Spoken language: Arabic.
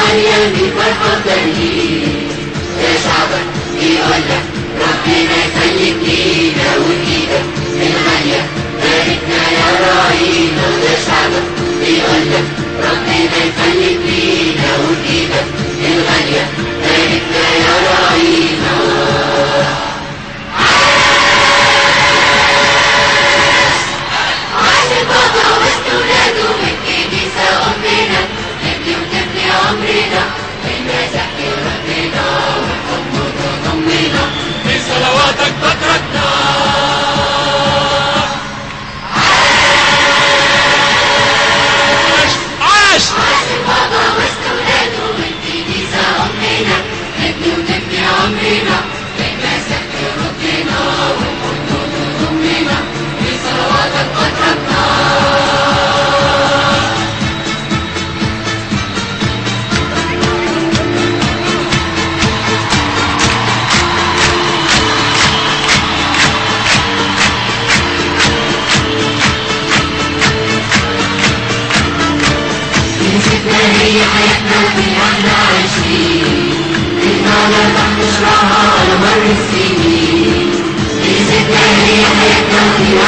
عالية بفرحة وتهليل. يا شعبك بيقولك ربنا يخليك لينا وإيدك الغالية باركنا يا راعينا. يا شعبك بيقولك ربنا يخليك لينا وإيدك الغالية باركنا يا راعينا. عاش البابا وسط ولاده والكنيسة أمنا، نبني وتبني عمرنا بالمسيح ربنا والحب تضمنا بصلواتك بكرتنا. عاش البابا وسط ولاده والكنيسة أمنا، نبني وتبني عمرنا بالمسيح ربنا والحب تضمنا بصلواتك بكرتنا. هي حياتنا وفيها احنا عايشين، فيها لا تحت شراها على مر السنين. كنيستنا هي حياتنا وفيها